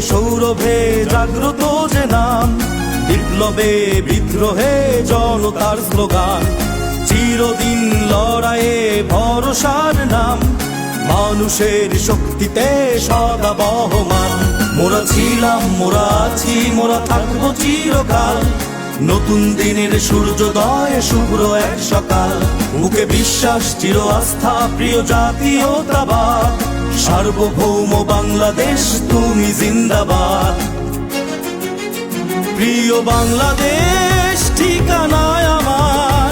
সৌরভে জাগ্রত যে নাম, বিপ্লবে বিদ্রোহে জনতার স্লোগান, চিরদিন লড়াইয়ে ভরসার নাম, মানুষের শক্তিতে সদা বহমান। মোরা ছিলাম, মোরা আছি, মোরা থাকবো চিরকাল, নতুন দিনের সূর্যোদয় শুভ্র এক সকাল। বুকে বিশ্বাস, চির আস্থা, প্রিয় জাতীয়তাবাদ, সার্বভৌম বাংলাদেশ তুমি জিন্দাবাদ। প্রিয় বাংলাদেশ ঠিকানায় আমার,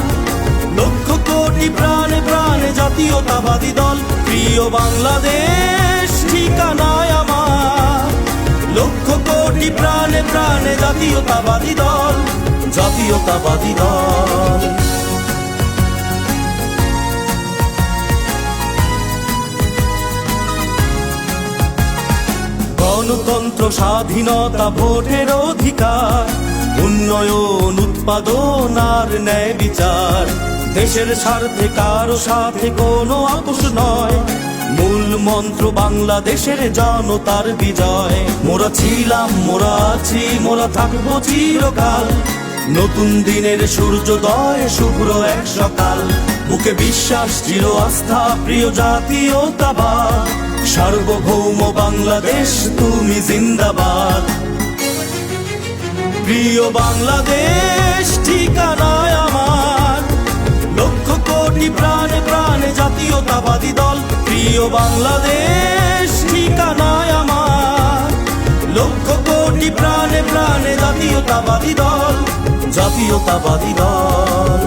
লক্ষ কোটি প্রাণে প্রাণে জাতীয়তাবাদী দল। প্রিয় বাংলাদেশ ঠিকানায় আমার, লক্ষ কোটি প্রাণে প্রাণে জাতীয়তাবাদী দল, জাতীয়তাবাদী দল। গণতন্ত্র, স্বাধীনতা, ভোটের অধিকার, উন্নয়ন, উৎপাদন আর ন্যায় বিচার, দেশের স্বার্থে কারো সাথে কোনো আপোষ নয়, মূল মন্ত্র বাংলাদেশের জনতার বিজয়। মোরা ছিলাম, মোরা আছি, মোরা থাকবো চিরকাল, নতুন দিনের সূর্যোদয় শুভ্র এক সকাল। বুকে বিশ্বাস, চির আস্থা, প্রিয় জাতীয়তাবাদ, সার্বভৌম বাংলাদেশ তুমি জিন্দাবাদ। প্রিয় বাংলাদেশ ঠিকানায় আমার, লক্ষ কোটি প্রাণে প্রাণে জাতীয়তাবাদী দল। প্রিয় বাংলাদেশ ঠিকানায় আমার, লক্ষ কোটি প্রাণে প্রাণে জাতীয়তাবাদী দল, জাতীয়তাবাদী দল।